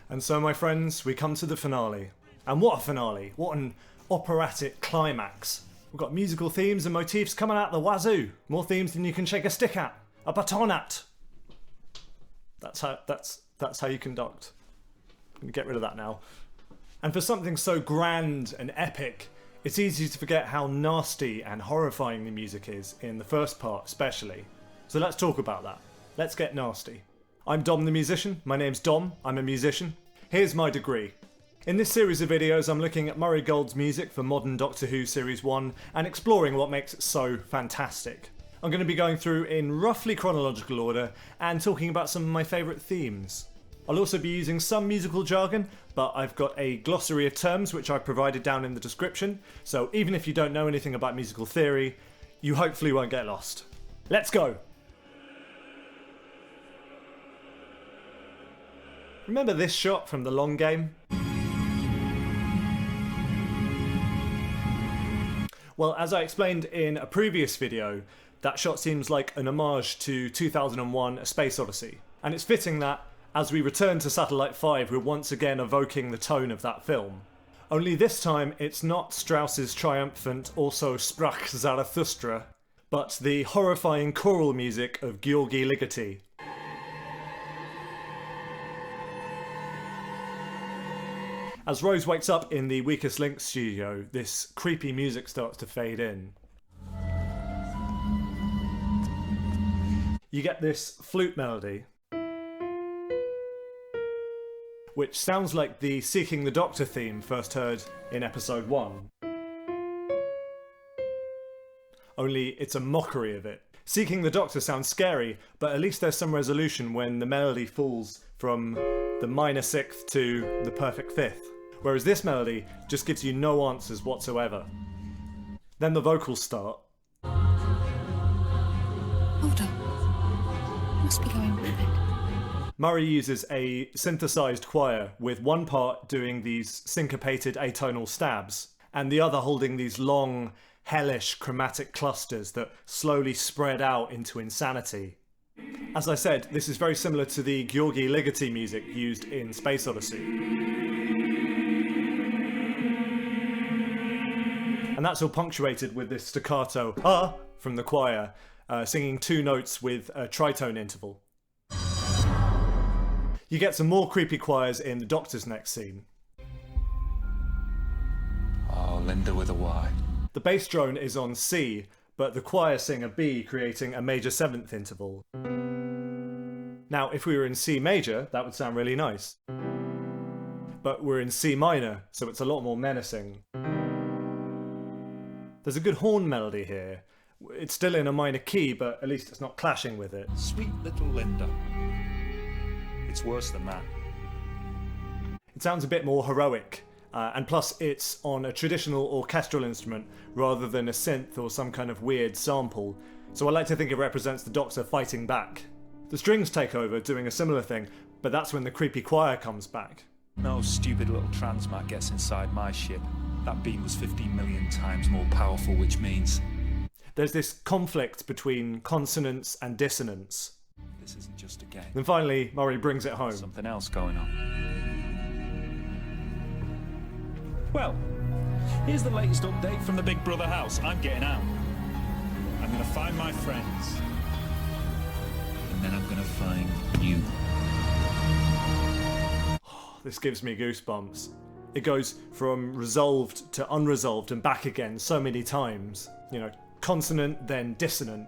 And so, my friends, we come to the finale. And what a finale! What an operatic climax! We've got musical themes and motifs coming out the wazoo. More themes than you can shake a stick at, a baton at. That's how you conduct. I'm gonna get rid of that now. And for something so grand and epic, it's easy to forget how nasty and horrifying the music is in the first part, especially. So let's talk about that. Let's get nasty. I'm Dom the musician. My name's Dom. I'm a musician. Here's my degree. In this series of videos, I'm looking at Murray Gold's music for modern Doctor Who Series 1 and exploring what makes it so fantastic. I'm going to be going through in roughly chronological order and talking about some of my favourite themes. I'll also be using some musical jargon, but I've got a glossary of terms which I've provided down in the description, so even if you don't know anything about musical theory, you hopefully won't get lost. Let's go! Remember this shot from The Long Game? Well, as I explained in a previous video, that shot seems like an homage to 2001: A Space Odyssey, and it's fitting that as we return to Satellite 5, we're once again evoking the tone of that film. Only this time, it's not Strauss's triumphant "Also sprach Zarathustra," but the horrifying choral music of Gyorgy Ligeti. As Rose wakes up in the Weakest Link studio, this creepy music starts to fade in. You get this flute melody, which sounds like the Seeking the Doctor theme first heard in episode 1. Only it's a mockery of it. Seeking the Doctor sounds scary, but at least there's some resolution when the melody falls from the minor sixth to the perfect fifth. Whereas this melody just gives you no answers whatsoever. Then the vocals start. Hold on. Must be going rapid. Murray uses a synthesized choir, with one part doing these syncopated atonal stabs, and the other holding these long, hellish chromatic clusters that slowly spread out into insanity. As I said, this is very similar to the Gyorgy Ligeti music used in Space Odyssey. And that's all punctuated with this staccato "ah" from the choir, singing two notes with a tritone interval. You get some more creepy choirs in the Doctor's next scene. Oh, Linda with a Y. The bass drone is on C, but the choir sing a B, creating a major seventh interval. Now, if we were in C major, that would sound really nice. But we're in C minor, so it's a lot more menacing. There's a good horn melody here. It's still in a minor key, but at least it's not clashing with it. Sweet little Linda. It's worse than that. It sounds a bit more heroic, and plus it's on a traditional orchestral instrument rather than a synth or some kind of weird sample, so I like to think it represents the Doctor fighting back. The strings take over, doing a similar thing, but that's when the creepy choir comes back. No stupid little transmat gets inside my ship. That beam was 15 million times more powerful, which means... There's this conflict between consonance and dissonance. This isn't just a game. Then finally, Murray brings it home. Something else going on. Well, here's the latest update from the Big Brother house. I'm getting out. I'm going to find my friends. And then I'm going to find you. This gives me goosebumps. It goes from resolved to unresolved and back again so many times. You know, consonant, then dissonant.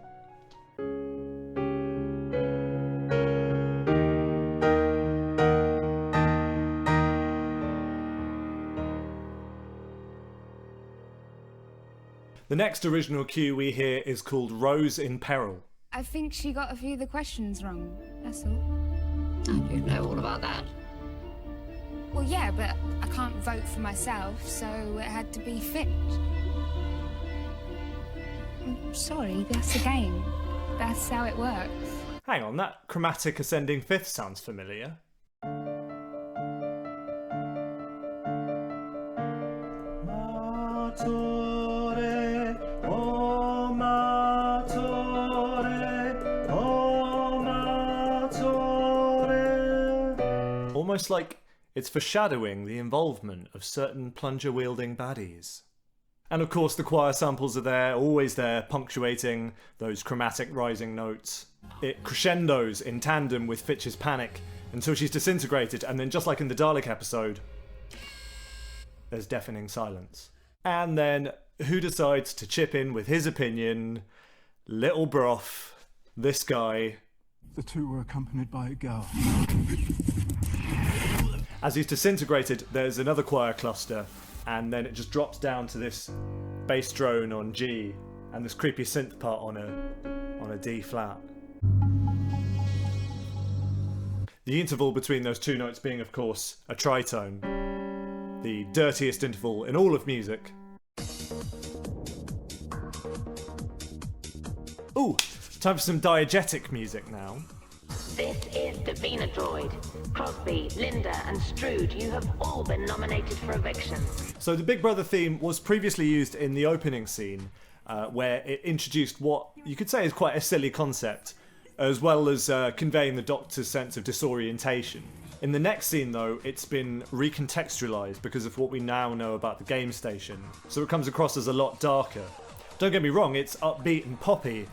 The next original cue we hear is called Rose in Peril. I think she got a few of the questions wrong, that's all. I do know all about that. Well, yeah, but I can't vote for myself, so it had to be fit. I'm sorry, that's the game. That's how it works. Hang on, that chromatic ascending fifth sounds familiar. Almost like It's foreshadowing the involvement of certain plunger-wielding baddies. And of course the choir samples are there, always there, punctuating those chromatic rising notes. It crescendos in tandem with Fitch's panic until she's disintegrated, and then just like in the Dalek episode, there's deafening silence. And then who decides to chip in with his opinion? Little Broth, this guy. The two were accompanied by a girl. As he's disintegrated, there's another choir cluster, and then it just drops down to this bass drone on G and this creepy synth part on a D flat. The interval between those two notes being, of course, a tritone, the dirtiest interval in all of music. Ooh, time for some diegetic music now. This is Davina Droid. Crosby, Linda and Strood, you have all been nominated for eviction. So the Big Brother theme was previously used in the opening scene, where it introduced what you could say is quite a silly concept, as well as conveying the Doctor's sense of disorientation. In the next scene though, it's been recontextualised because of what we now know about the game station, so it comes across as a lot darker. Don't get me wrong, it's upbeat and poppy,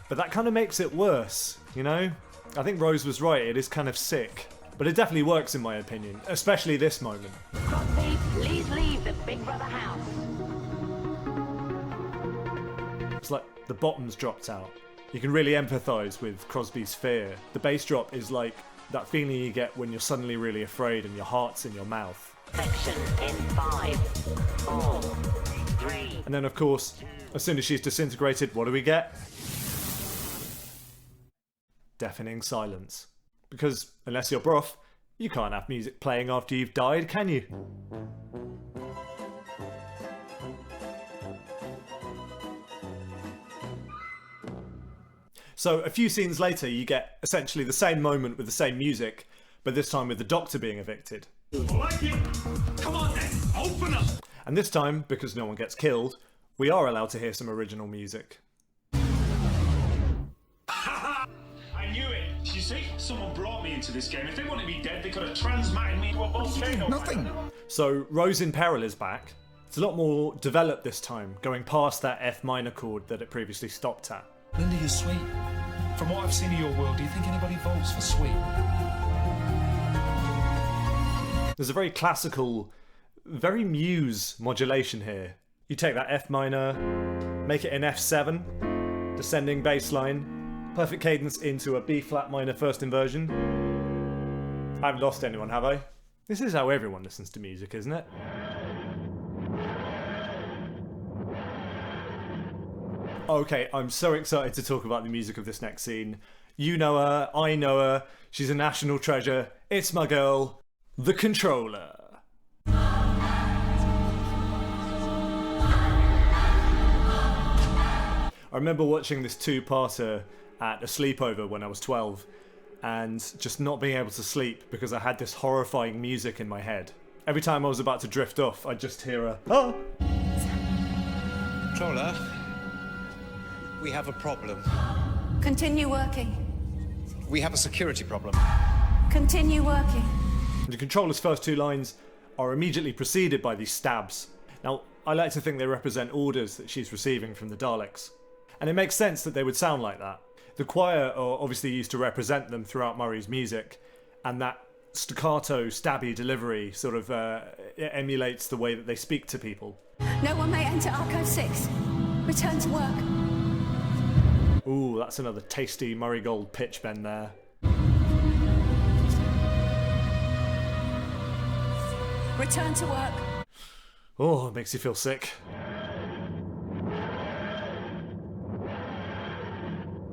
but that kind of makes it worse, you know? I think Rose was right, it is kind of sick. But it definitely works in my opinion, especially this moment. Crosby, please leave the Big Brother house. It's like the bottom's dropped out. You can really empathise with Crosby's fear. The bass drop is like that feeling you get when you're suddenly really afraid and your heart's in your mouth. Section in 5, 4, 3. And then of course, as soon as she's disintegrated, what do we get? Deafening silence. Because unless you're Broth, you can't have music playing after you've died, can you? So a few scenes later you get essentially the same moment with the same music, but this time with the Doctor being evicted. Like it. Come on then, open up! And this time, because no one gets killed, we are allowed to hear some original music. I knew it. You see, someone brought me into this game. If they wanted me dead, they could have transmatted me to a volcano. Nothing. So Rose in Peril is back. It's a lot more developed this time, going past that F minor chord that it previously stopped at. Linda, you're sweet. From what I've seen of your world, do you think anybody votes for sweet? There's a very classical, very Muse modulation here. You take that F minor, make it an F7, descending bass line, perfect cadence into a B flat minor first inversion. I haven't lost anyone, have I? This is how everyone listens to music, isn't it? Okay, I'm so excited to talk about the music of this next scene. You know her, I know her, she's a national treasure. It's my girl, the Controller. I remember watching this two-parter at a sleepover when I was 12 and just not being able to sleep because I had this horrifying music in my head. Every time I was about to drift off, I'd just hear a, "Oh!" Controller, we have a problem. Continue working. We have a security problem. Continue working. The Controller's first two lines are immediately preceded by these stabs. Now, I like to think they represent orders that she's receiving from the Daleks. And it makes sense that they would sound like that. The choir are obviously used to represent them throughout Murray's music, and that staccato, stabby delivery sort of it emulates the way that they speak to people. No one may enter Arcode 6. Return to work. Ooh, that's another tasty Murray Gold pitch bend there. Return to work. Oh, it makes you feel sick.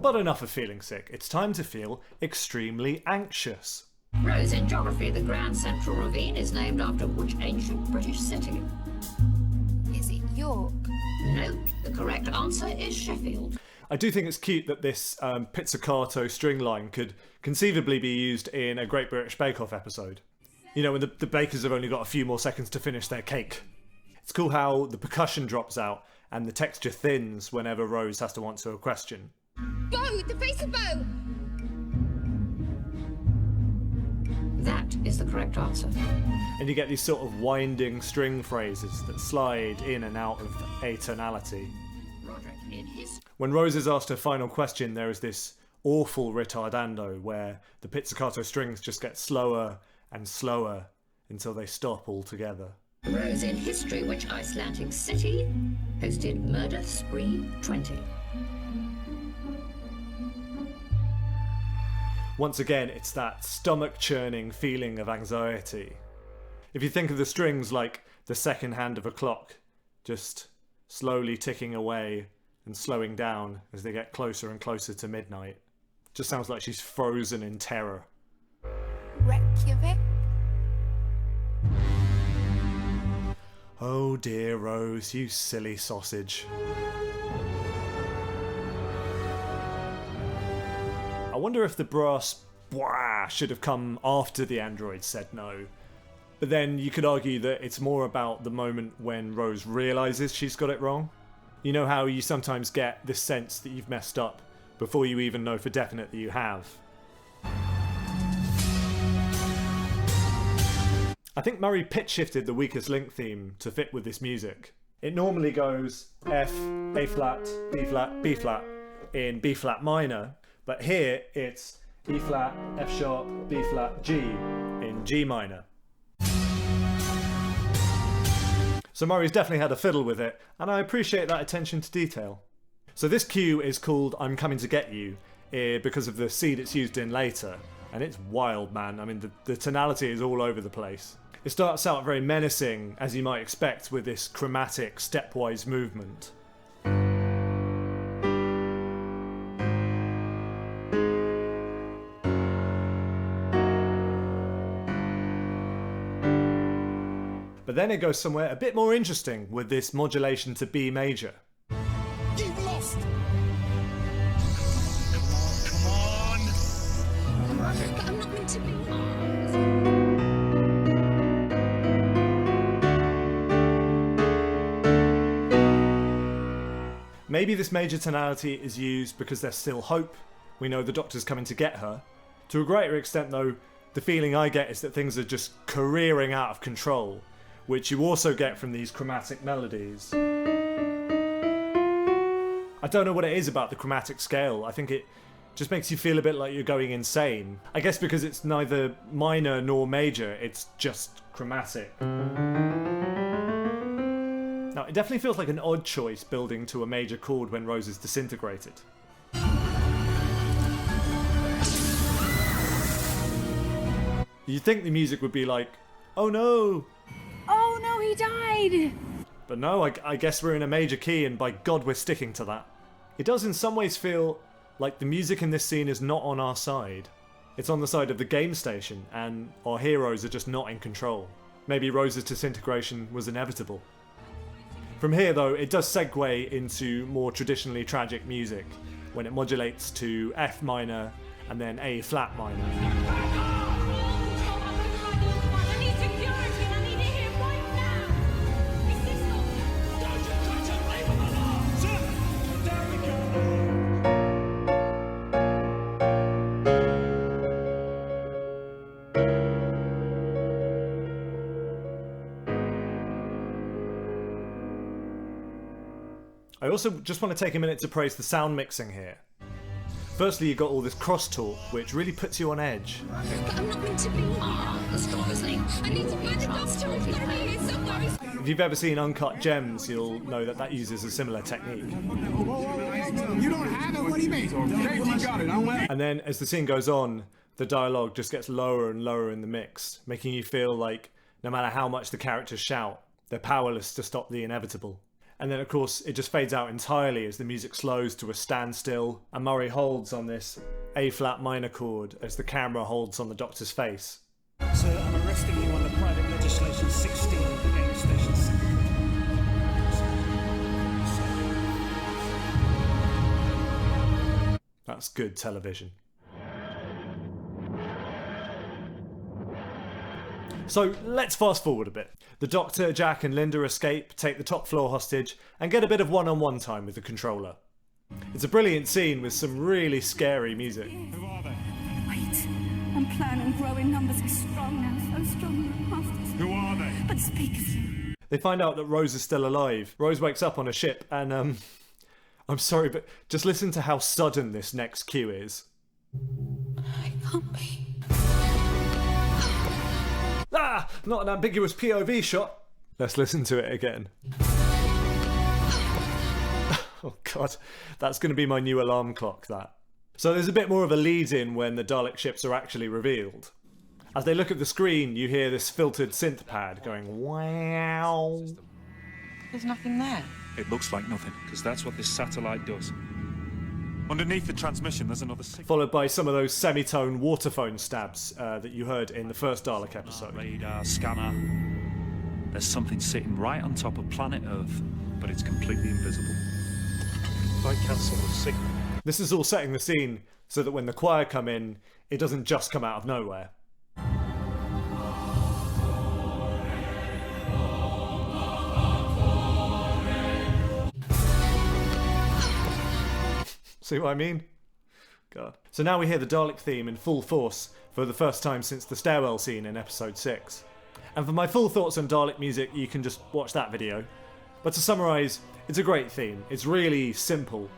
But enough of feeling sick. It's time to feel extremely anxious. Rose, in geography, the Grand Central Ravine is named after which ancient British city? Is it York? No, the correct answer is Sheffield. I do think it's cute that this pizzicato string line could conceivably be used in a Great British Bake Off episode. You know, when the bakers have only got a few more seconds to finish their cake. It's cool how the percussion drops out and the texture thins whenever Rose has to answer a question. Bow! The face of Bow! That is the correct answer. And you get these sort of winding string phrases that slide in and out of atonality. Roderick, in his... When Rose is asked her final question, there is this awful ritardando where the pizzicato strings just get slower and slower until they stop altogether. Rose, in history, which Icelandic city hosted Murder Spree 20? Once again, it's that stomach-churning feeling of anxiety. If you think of the strings like the second hand of a clock, just slowly ticking away and slowing down as they get closer and closer to midnight. Just sounds like she's frozen in terror. Reykjavik? Oh dear Rose, you silly sausage. I wonder if the brass bwah should have come after the android said no. But then you could argue that it's more about the moment when Rose realises she's got it wrong. You know how you sometimes get this sense that you've messed up before you even know for definite that you have. I think Murray pitch shifted the Weakest Link theme to fit with this music. It normally goes F, A flat, B flat, B flat in B flat minor, but here it's E flat, F sharp, B flat, G in G minor. So Murray's definitely had a fiddle with it, and I appreciate that attention to detail. So this cue is called I'm Coming to Get You because of the seed it's used in later, and it's wild, man. I mean, the tonality is all over the place. It starts out very menacing, as you might expect, with this chromatic stepwise movement. But then it goes somewhere a bit more interesting with this modulation to B major. You've lost! Roderick, I'm not meant to be. Maybe this major tonality is used because there's still hope. We know the Doctor's coming to get her. To a greater extent though, the feeling I get is that things are just careering out of control, which you also get from these chromatic melodies. I don't know what it is about the chromatic scale. I think it just makes you feel a bit like you're going insane. I guess because it's neither minor nor major, it's just chromatic. Now, it definitely feels like an odd choice building to a major chord when Rose is disintegrated. You'd think the music would be like, oh no! Oh no, he died! But no, I guess we're in a major key and by God we're sticking to that. It does in some ways feel like the music in this scene is not on our side. It's on the side of the game station and our heroes are just not in control. Maybe Rose's disintegration was inevitable. From here though, it does segue into more traditionally tragic music when it modulates to F minor and then A flat minor. I also just want to take a minute to praise the sound mixing here. Firstly, you got all this crosstalk, which really puts you on edge. I'm not meant to be. The strongest link. I need to find the Doctor. He's gotta be here somewhere. If you've ever seen Uncut Gems, you'll know that that uses a similar technique. You don't have it? What do you mean? You got it. And then as the scene goes on, the dialogue just gets lower and lower in the mix, making you feel like no matter how much the characters shout, they're powerless to stop the inevitable. And then of course it just fades out entirely as the music slows to a standstill and Murray holds on this A flat minor chord as the camera holds on the Doctor's face. Sir, I'm arresting you under private legislation 16 in station 6. That's good television. So let's fast forward a bit. The Doctor, Jack and Linda escape, take the top floor hostage and get a bit of one-on-one time with the controller. It's a brilliant scene with some really scary music. Who are they? Wait, and plan and grow in numbers. We're strong now, so strong now. Who are they? But speakers. They find out that Rose is still alive. Rose wakes up on a ship and, I'm sorry, but just listen to how sudden this next cue is. I can't be. Ah! Not an ambiguous POV shot. Let's listen to it again. Oh god, that's going to be my new alarm clock, that. So there's a bit more of a lead-in when the Dalek ships are actually revealed. As they look at the screen, you hear this filtered synth pad going wow. There's nothing there. It looks like nothing, because that's what this satellite does. Underneath the transmission, there's another signal. Followed by some of those semitone waterphone stabs that you heard in the first Dalek episode. Radar, scanner. There's something sitting right on top of planet Earth, but it's completely invisible. If I cancel the signal... This is all setting the scene so that when the choir come in, it doesn't just come out of nowhere. See what I mean? God. So now we hear the Dalek theme in full force for the first time since the stairwell scene in episode 6. And for my full thoughts on Dalek music, you can just watch that video. But to summarise, it's a great theme. It's really simple.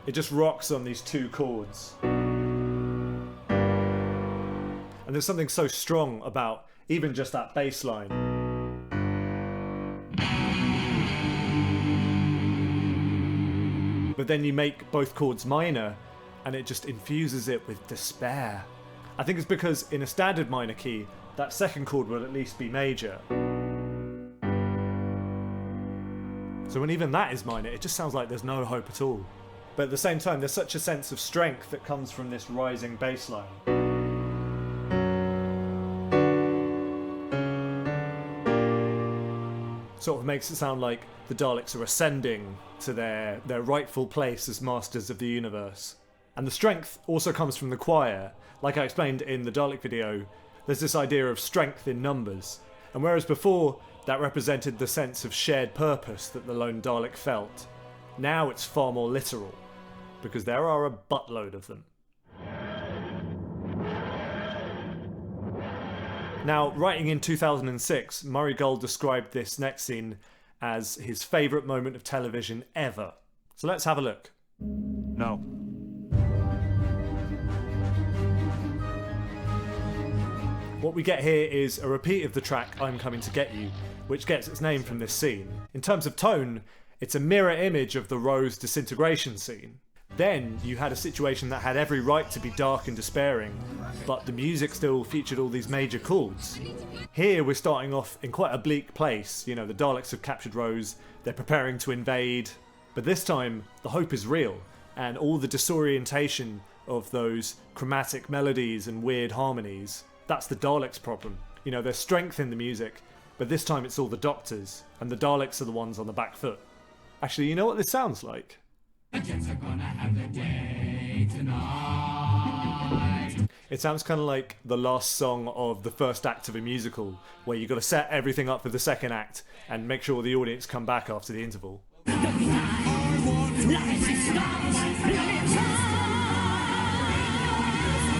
It just rocks on these two chords. And there's something so strong about even just that bass line. But then you make both chords minor, and it just infuses it with despair. I think it's because in a standard minor key, that second chord would at least be major. So when even that is minor, it just sounds like there's no hope at all. But at the same time, there's such a sense of strength that comes from this rising bass line. Sort of makes it sound like the Daleks are ascending to their rightful place as masters of the universe. And the strength also comes from the choir. Like I explained in the Dalek video, there's this idea of strength in numbers. And whereas before that represented the sense of shared purpose that the lone Dalek felt, now it's far more literal, because there are a buttload of them. Now, writing in 2006, Murray Gold described this next scene as his favourite moment of television ever. So let's have a look. No. What we get here is a repeat of the track I'm Coming to Get You, which gets its name from this scene. In terms of tone, it's a mirror image of the Rose disintegration scene. Then you had a situation that had every right to be dark and despairing, but the music still featured all these major chords. Here we're starting off in quite a bleak place. You know, the Daleks have captured Rose, they're preparing to invade, but this time the hope is real, and all the disorientation of those chromatic melodies and weird harmonies, that's the Daleks' problem. You know, there's strength in the music, but this time it's all the Doctors, and the Daleks are the ones on the back foot. Actually, you know what this sounds like? It sounds kind of like the last song of the first act of a musical, where you've got to set everything up for the second act and make sure the audience come back after the interval.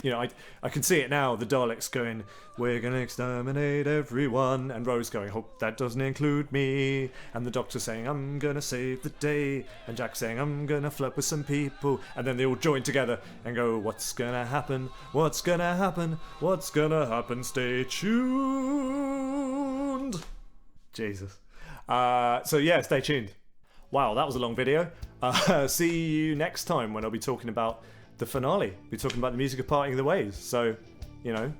You know, I can see it now, the Daleks going, "We're gonna exterminate everyone," and Rose going, "Hope that doesn't include me," and the Doctor saying, "I'm gonna save the day," and Jack saying, "I'm gonna flirt with some people," and then they all join together and go, "What's gonna happen? What's gonna happen? What's gonna happen? Stay tuned." Jesus. So yeah, stay tuned. Wow, that was a long video. See you next time when I'll be talking about the finale. We're talking about the music of Parting of the Ways. So, you know,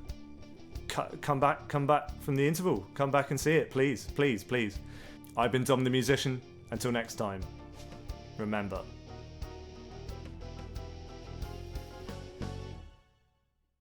come back from the interval. Come back and see it, please, please, please. I've been Dom the Musician. Until next time, remember,